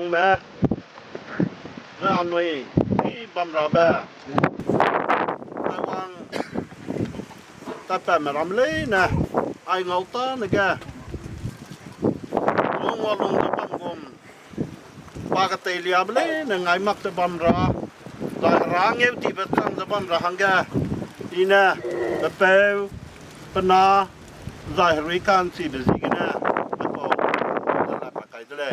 Mẹ rame đi băm rà bè ai quang ta bè mà làm lấy nè ai ngầu ta nè kìa luôn qua luôn ta băm gồm ba cái tay liam lấy nè ngày mặc ta băm rà ta rang yêu thì bắt sang ta băm rà hàng kìa đi nè ta bèo ta na giải rưỡi can gì bây giờ kìa nè ta bảo ta làm cái delei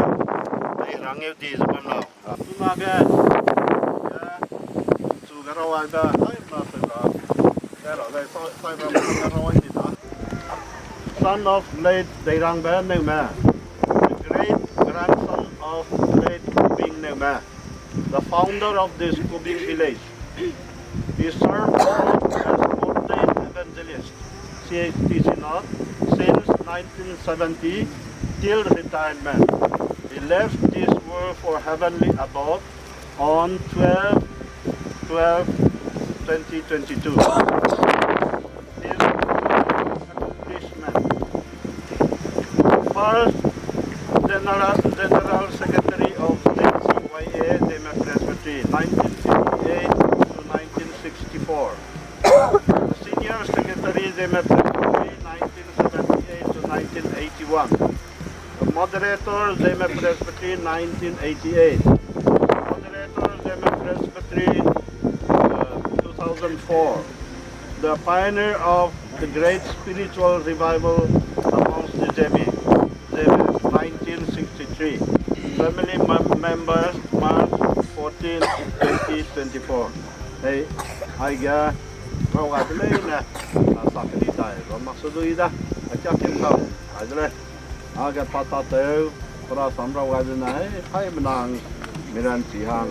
rang yêu thì ta băm rà tu na kìa tu cái rau ai ta ai mà phải là cái đó đây sai ra cái rau ai thì ta son of late Rasui Newme, the great grandson of late Kubing Newme, the founder of this Kubing village. He served as ordained evangelist, since 1970 till retirement. He left this world for heavenly abode on 12/12/2022. His accomplishment: first, General Secretary of NJei Presbytery, 1958 to 1964. Senior Secretary Presbytery, 1978 to 1981. The Moderator Presbytery, 1988. Moderator Presbytery, 2004. The pioneer of the great spiritual revival amongst the njei, 1963. Family members, March 14, 2024. Hey, I got delei nè, sakit di tay, maksud ida, acak kau, delei, agak patah tu, perasaan delei, hai menang, miran sihang.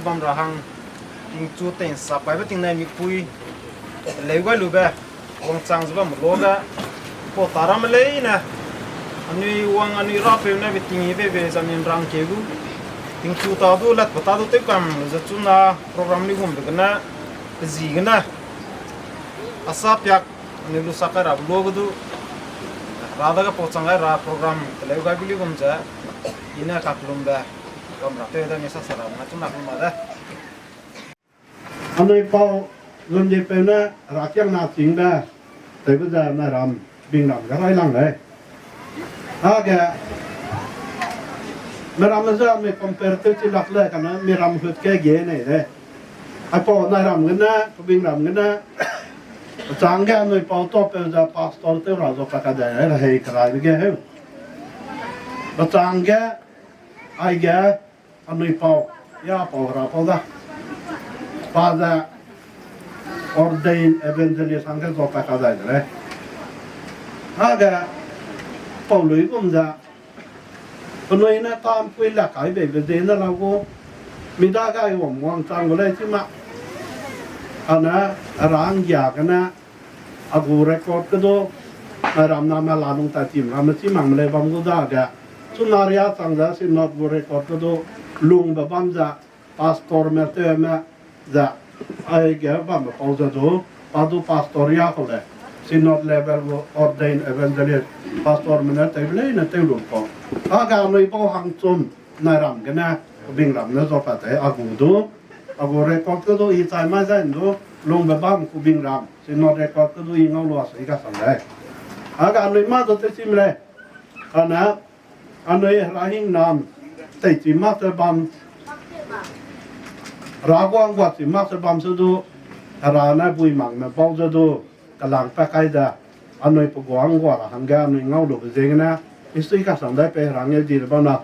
บอมระหังติงจูเต็งสับไปว่าติงในมีคุยเลยก็รู้แบบวงจังจะว่าหมดโลกะพอตารามเลยนะอันนี้วังอันนี้รับเป็นนะเป็นติงยี่เป็นจำเป็นรังเกกูติงจูตาดูลัดปตาดูเต็มกันจะจุนนะโปรแกรมนี้ผมเป็นกันนะเป็นจีกันนะอาศัพยักนี่รู้สักการะโลกดูราดาก็พอจังไงราโปรแกรมเลยก็บิลิกุมจะยินดีกับลุงเด้อกำลังเตะได้ไม่สักสระนะจุนนักลุงมาเด้อันนี้พอเงินจะเป็นนะรักยังน่าจริงนะแต่ก็จะน่ารำบิงรำก็ไรลังเลยแกไม่รำมันจะไม่คอมเพลต์ที่หลักเลยกันนะไม่รำหุ่นแก่เงี้ยนี่เลยไอ้พอน่ารำกันนะบิงรำกันนะจางแกหน่วยพอตัวเป็นจะพาสตอร์เตอร์เราจะประกาศได้แล้วให้ใครไปแกเหรอจางแกไอ้แกอันนี้พอยาพอเราพอได้Pada ordain evangelist angka zopa kada dre. Aga Paului kumza. Penoi na tam puila kai be be na lago. Mida ga wong wang tang le chima. Ana rang ya kana agu record kado ram na ma lanung ta tim ram chi mang le bam go da ga. Sunaria tangza sin not go record kado lung ba bam za pastor me te me za ai ge bam pa za do padu pastoria kole synod level ordain evangelist pastor mena te leine te lu ko aga noi po hang chum na ram ge na bing ram na zo pa te agu do agu record ko do I tai ma za do long ba bam ku bing ram synod record ko do I ngau lo sa I ka sang dai aga noi ma do te sim le ana anoi rahing nam te chi ma te bam Ragwang wat si mak sebam sedu arana bui mang na bau sedu kalang pakai da anoi pegawang gua hangga anoi ngau do bezeng na istri ka sang dai pe rangnya di depan na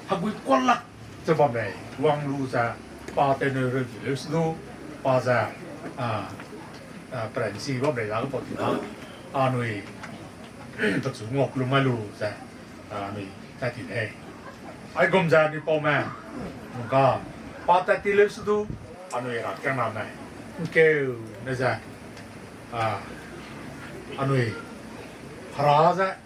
habui kolak sebab dai wang lu sa pa te ne re lu snu pa sa prensi bob dai la ko ti na anoi ta chu ngok lu ma lu sa anoi ta ti nei ai gom ja ni po ma ka Pata tilis tu, anu era kan nama, kau neza, anu haraza,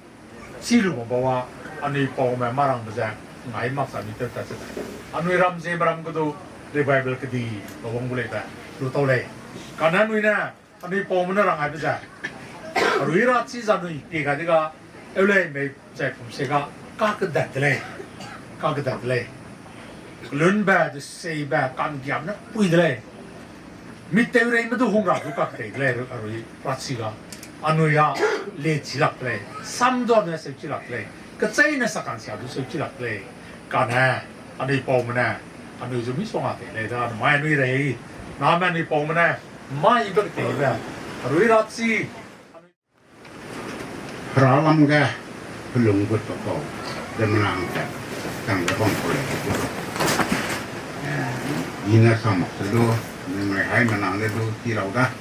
silu membawa anu pau marang neza, ngai maksa ni terasa. Anu ram je maram kudu revival kedi, bawang boleh tak, lu tahu le. Karena anu ina, anu pau mana orang ada je. Anu ira cis anu tiga tiga, evle me saya pun sega kagedat le. Lun ba de sei ba kan giam na pui de le mi te re ma du hong ra ka te le arui pratsiga anu ya le chi lak le sam do na se chi lak le ka chai na sa kan sia du se chi lak le ka na ani po ma na anu ju mi song a te le da ma nu re na ma ni po ma na ma I ba te ba arui ra chi ra lam ga lung gut pa ko de nang ta tang ga bong ko le Ina sama sedo, memang hai menang ledo tirau dah.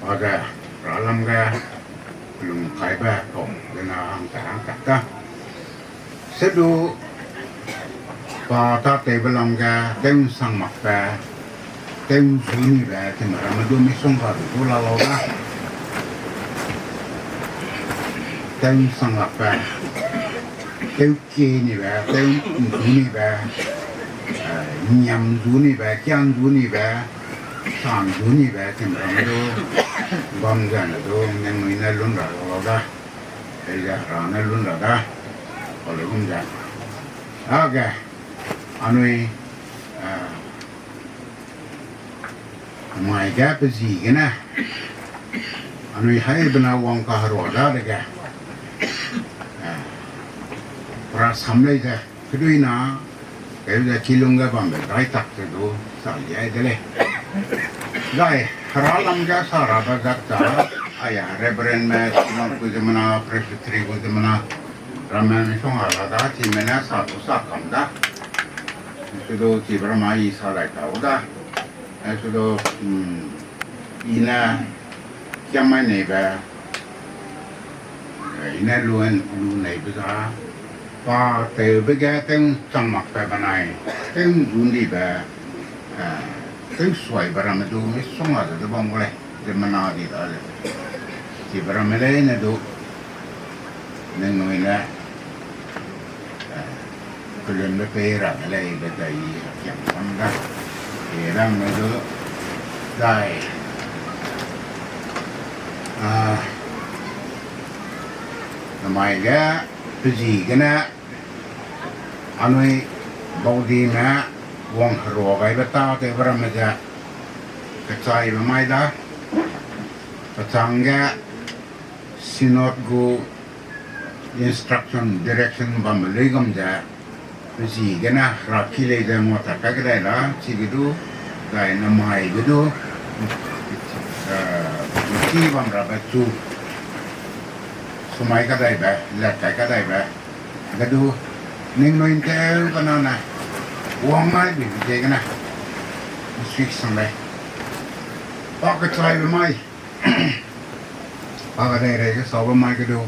Aga ralam ga belum kai ba kong dengan angkat dah. Sedo pa ta te belam ga tem sang mak ba tem suni ba tem ramadu misong ga tu lalau dah. Tem sang mak ba tem kini ba tem suni ba nhầm du ni bé, kiam du ni bé, sang du ni bé thì mà nó bom ra nó đâu nên người này luôn rồi đó, bây giờ nó luôn rồi đó, còn lại không ra, ok, anh ấy ngoài cái gì cái nè, anh ấy hay bên nào quăng cả rồi đó đấy cái, ra sắm lấy ra, cái đuôi nó cái là chỉ lung cái bằng cái tắc thì đủ sao vậy đấy này rồi hara lam cái sao ra cái cả ai à reverend mà nó cứ thế mà presbytery cứ thế mà rame xong hara đó thì mình là sao cũng sao cầm đó cái đó chỉ bảo mà ý sao lại đâu đó cái đó ina kiam này về ina luôn này bây giờ và từ bây giờ tiếng trong mặt về bên này tiếng run đi về tiếng xoay vào làm đồ mới xong rồi tôi bông cái này thì mình nói đi đó thì vào làm lấy này đồ nên người nè cái lần mới về ra lấy về đây chẳng xong ra thì đang mới đồ đây mày cái gì cái nè anh ấy bảo đi nè vòng rùa cái bắt tao thì vào mà ra cái trái mà mày đó cái thằng cái xin not go instruction direction bằng lấy gom ra cái gì cái nè ra khi lấy ra một cái này đó chỉ cái đó cái nằm mày cái đó khi bằng ra bắt chú sumai cái đây bé lật cái đây bé cái đu nên nuôi theo cái nào nè uống mai bị cái này switch sang đây bao cái trái với mai bao cái đây cái sầu với mai cái đu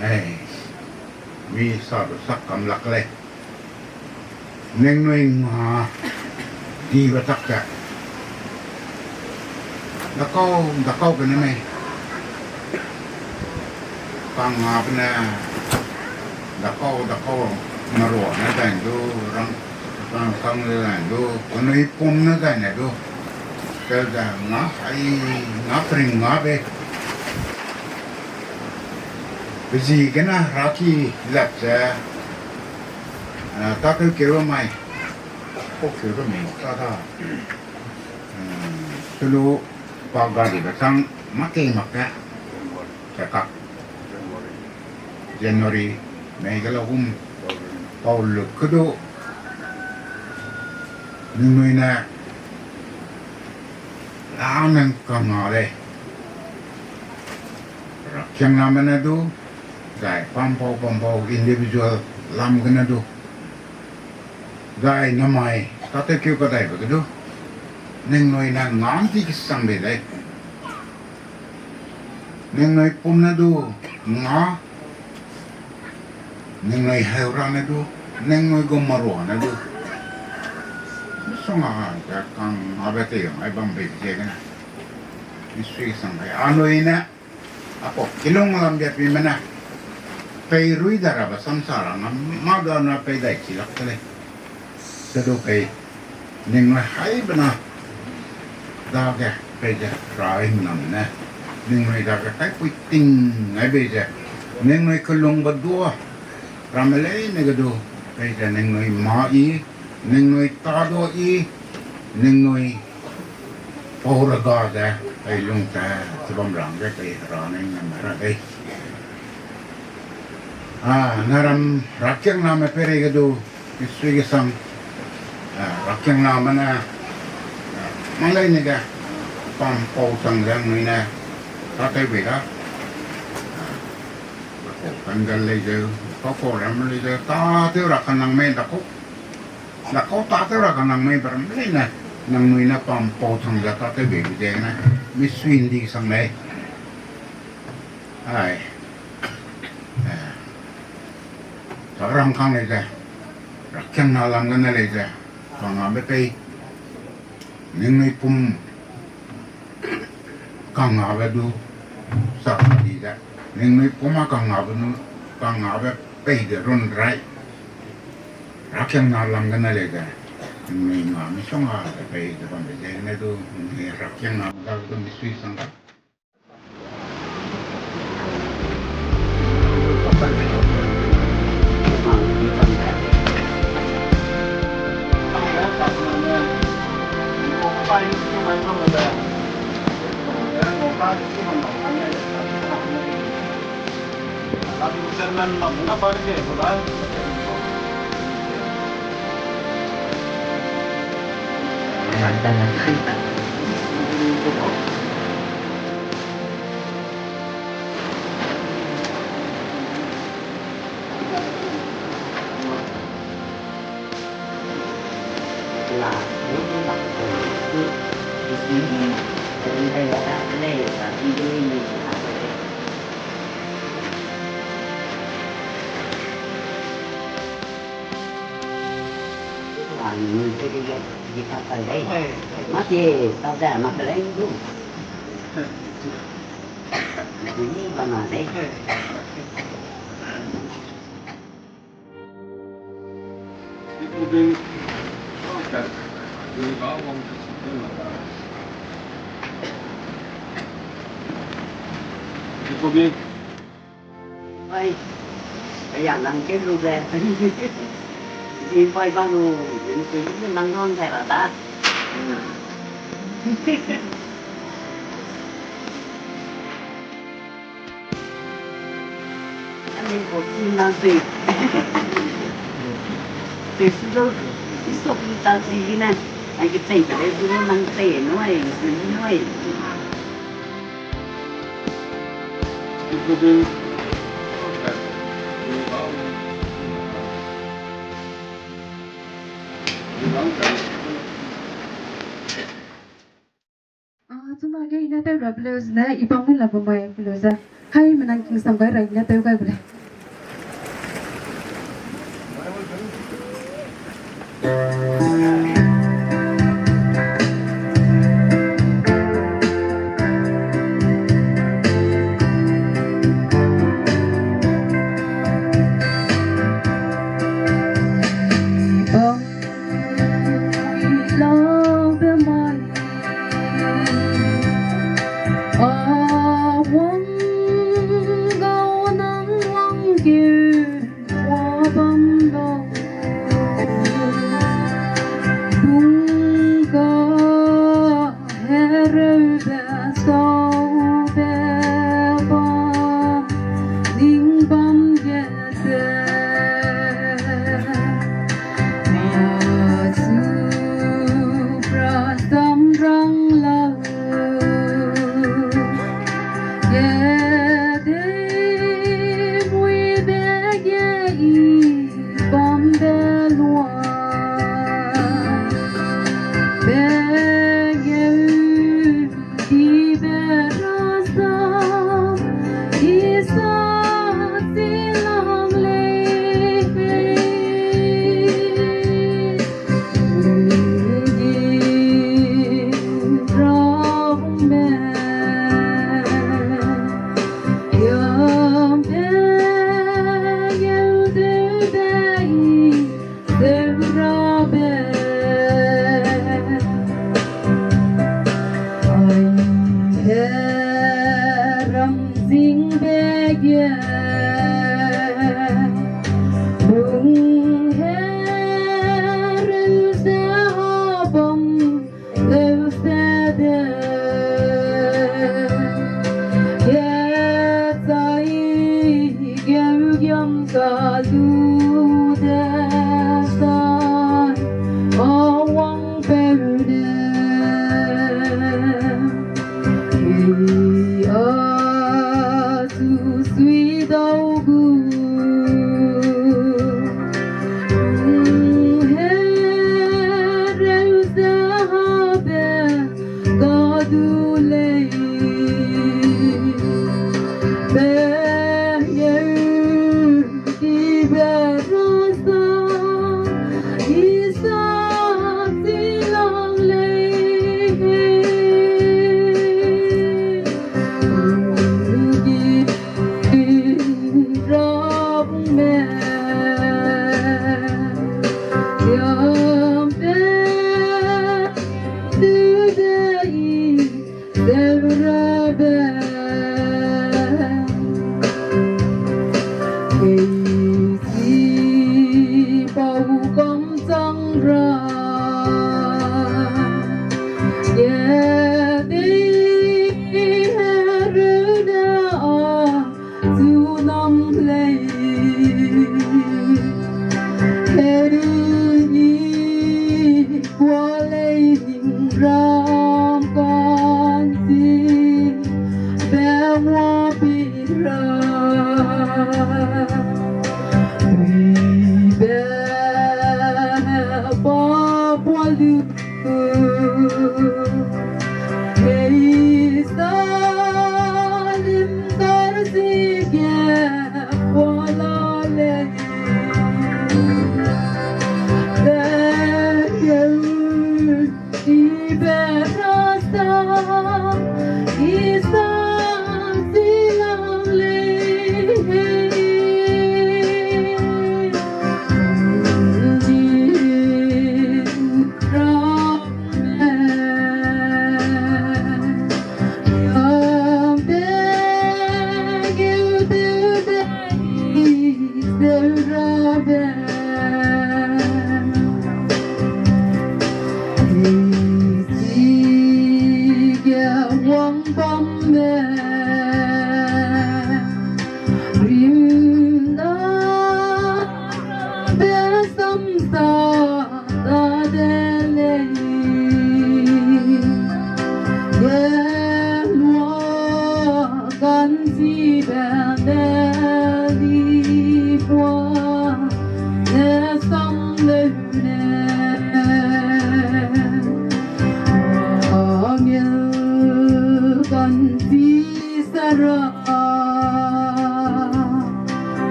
đây mi sao được sắc cầm lắc đây nên nuôi mà đi vào tất cả đã câu cái này tăng ngọc nè đã câu mà ruộng nó thành đu răng không là đu có nơi pum nó thành này đu cái là ngõ hay ngõ pring ngõ về cái gì cái na ra khi lật ra ta cứ kêu mày có kêu cái mình ta cái lú bao gà thì phải tăng mắc cái mặt cái sẽ cắt January mấy cái lâu hôm bao lực cái độ nhưng người nè lá nên còn ngỏ đây chẳng làm cái này đâu giải pam bao individual làm cái này đâu giải nó mày ta tới kêu cái này cái đâu nên người nè ngón thì cái sang về đây nên người pum nó đâu ngó nên người heo ra này đâu nên người gom maruah này đâu xong à cái con abe tiệm ai bấm bị cái này đi suy sang cái anh ấy nè apa kilong làm việc gì mà nè pay rui darah basam sarang mà đó nó pay đại chỉ lắc thế sẽ đâu pay nên người hay bên nào đó cái pay giờ rồi nằm nè nên người đó cái quyết định ngay bây giờ nên người cứ lung bật đua rame leine cái đồ bây giờ nên người má ý nên người ta đua ý nên người phô ra gà ra ai lung ta sẽ bấm răng cái ra nên nằm ra đây naram rakyang nama pere cái đồ cái suy cái sang rakyang nama na mang lên này cái pam phô sang ra người na ta cái gì đó cần gần lấy giờ có phô làm lấy giờ ta tiêu ra khả năng men đã có ta tiêu ra khả năng men bằng lấy nè năng người na pam phô sang ra ta cái gì vậy nè mi xuyên đi sang đây ai orang kang leza, rakyat nalam kan leza, kang abe ningnui pum kang abe du sak di da, ningnui pum kang abe de run rai, rakyat nalam kan leza, ningnui ngam song abe de pan de ne du rakyat nalam kan tu misui sang. gì ta phải đấy mắt gì tao ra mắt cái đấy luôn gì mà đấy Kubing okay người có không Kubing ơi bây giờ làm cái luôn ra đi quay bao nhiêu những năng ngon thế là ta anh đi một chi năng gì từ xưa cái số ta gì nè anh cái tiền cái đấy cũng năng tiền nuôi nuôi Kubing okay người có Cuma kayak ini tuh udah beli usna, ibang pun lah pemain beli usna. Hai menang king sampai raihnya tuh kayak boleh.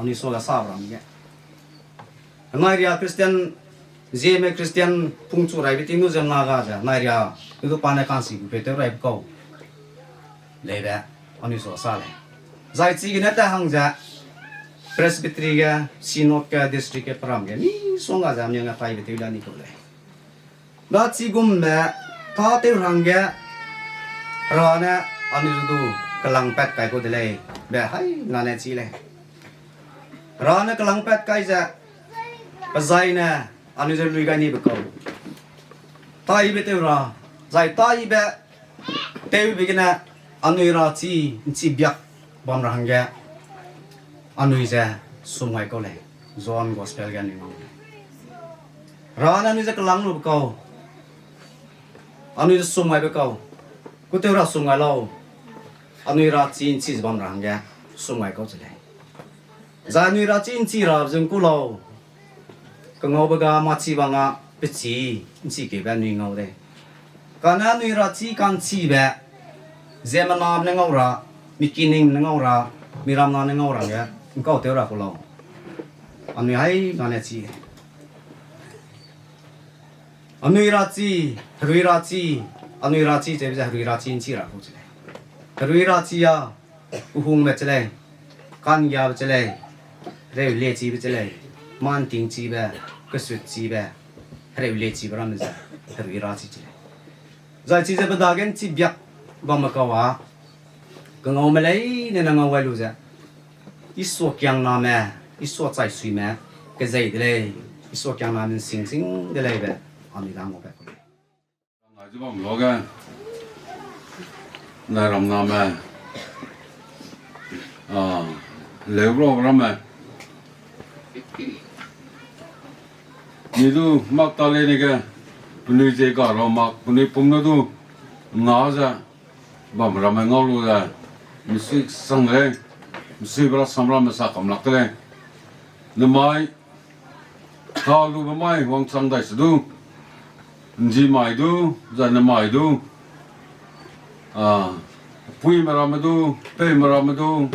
anh số là sao làm vậy ngay ria Christian njei Christian phung chu rai biting nu jam na ga ja ngay ria itu pane kan si pe te rai ko le ba anh số sao le zai chi gi na ta hang ja presbytery ga synod ka district ke pram ge ni so ga jam yang tai bitiu la ni ko le da chi gum me ta te rang ge ra na anh du kelang pet kai ko delei ba hai na ne chi le ra na kelang pet kai ja bazai na anh du lui ga ni ba ko tai be te ra zai tai be te be na anh ra chi biak bom ra hang ge anh ja sumai ko le zon gospel ga ni ngom ra na ni ja kelang lu ko anh sumai be ko ku te ra sumai lo anh ra chi bom ra hang ge sumai ko chale za anh ra chi ra jung ku lo ka ngau ba ga ma chi ba nga pe chi ke ba ni ngau de ka na anh ra kan chi ba zemanam na ngau ra mikining na ngau ra miram na ngau ra ge ko te ra ko lo anh hai na ne chi anh ra chi anh ra chi je ja ra chi ra ko chale rui ra chi ya uhung me chale kan ya chale re le chi be chale man ting chi ba ka su chi ba re le chi ba me ja rui ra chi chale za chi je ba da gen chi byak ba ma ka wa ka ngau me lai ne na ngau wa lu ja i so kyang na me i so chai sui me ka zai de le i so kyang na min sing de le ba ami dang mo ba ko ngài giúp ông lo cái này làm nào mà nếu rồi làm mà như tu mặc ta lên này cái bây giờ cả rồi mặc bây giờ bung nó tu ngáo ra bảo làm mà ngáo luôn ra mình suy sang lên mình suy vào sang làm mà sao cầm lắc lên nếu mai thao lu mai hoàng sang đại sứ tu gì mai tu giờ nếu mai tu pui maramadu pe maramadu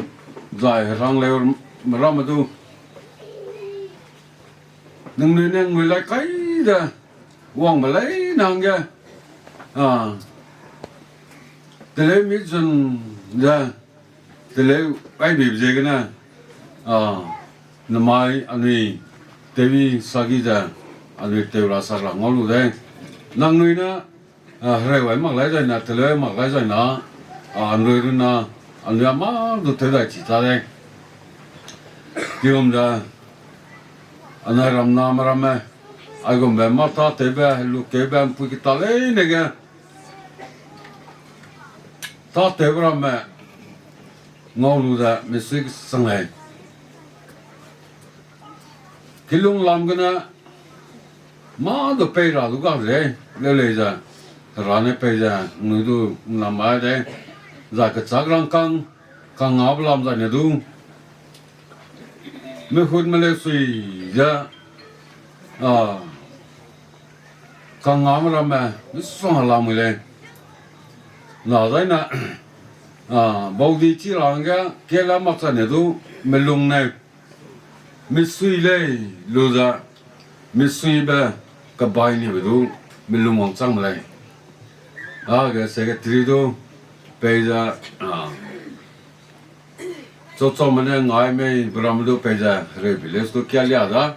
zai rang leo maramadu nung người lại cái ra quăng mà lấy nàng kia delei mi chân ra delei ai bị gì cái này năm mai anh ấy tevi sagi ra anh ấy tevi rasa là ngon luôn đấy nàng người na rồi vậy mặc lấy rồi nè delei mặc lấy rồi nè anh rồi na anh ấy mà được thế này chỉ ra đây kiam ra anh ấy làm nam rame ai cũng về mà ta thế về lúc kế về phụ cái ta lấy này cái ta thế về rame ngau lu ra mình suy sang này cái lung làm cái na mà được pay ra lúc nào đấy lấy ra ra này pay ra người tu làm ai đấy ra cái chắc rằng càng ngáp làm ra này tu mấy hút mà lấy suy ra càng ngáp làm mà nó xong làm người lên nào đấy nè bao đi chỉ làm cái làm mặt ra này tu mình lùng này mình suy lên lùi ra mình suy về cái bài này vậy tu mình lùng hoàng sang lại cái secretary tu bây giờ cho mình ngay mấy bữa tu bây giờ rồi bị lấy số kia liệt ra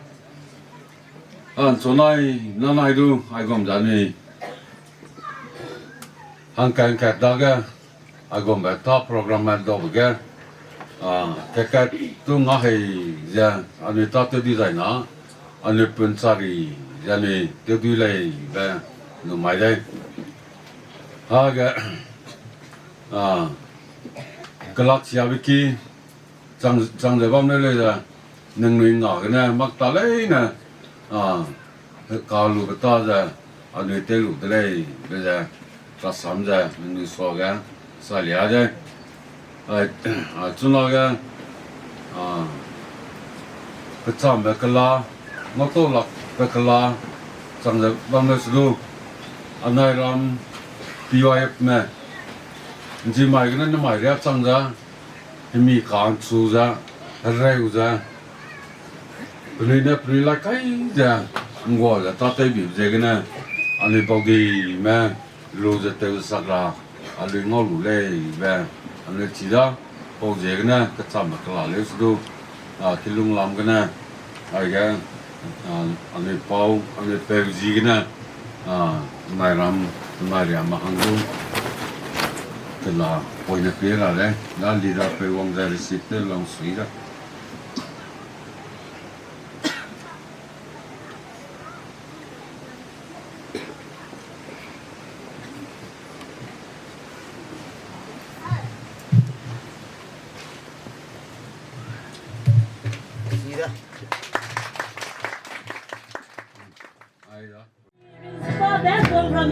chỗ này nó này tu ai cũng জানি hàng cái đó cái ai cũng biết top program đó cái cái tu ngay giờ anh ấy ta tự đi giải nó anh ấy phân sari giờ này tự đi lấy về nó mai đây cái cái lắc xia với kia chẳng để bom đây là ningnui ngỏ cái này mặc ta lấy nè cao lù cái to ra anh ấy tê lù tới đây bây giờ ta sắm ra mình so cái xài lẻ đây chúng nó cái chạm cái la nó to lắc cái la chẳng để bom đây sử anh này làm piegaime mẹ chỉ mày cái này mày rét chẳng ra thì mi càng chú ra rêu ra Puni na puni la kai ja ngwa ja ta tai bi je gana ani bau di ma lu ja te sakra ali ngo lu le ba ani chi da bau je gana ka cham ka la le su a kilung lam gana ai ga ani pau ani pe ji gana mai ram mai ria ma hang du ke la poi na pe la le la li da pe wang ja receipt le long sui da Hãy subscribe cho kênh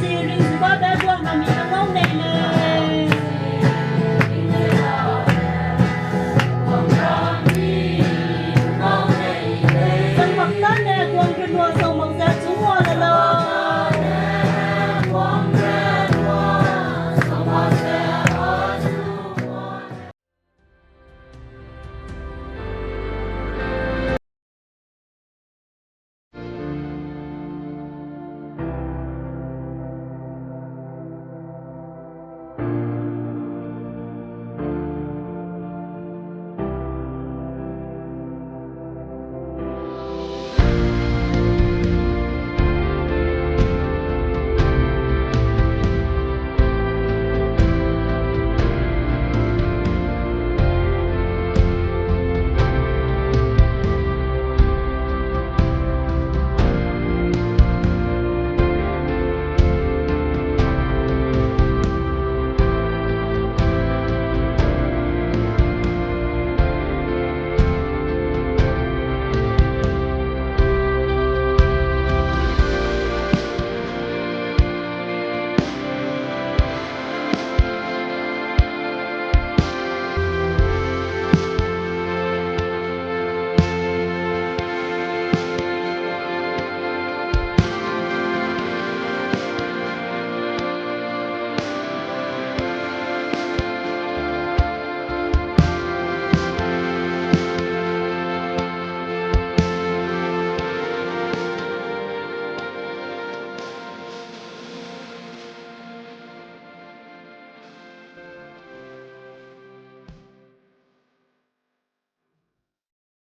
Ghiền Mì Gõ để không bỏ lỡ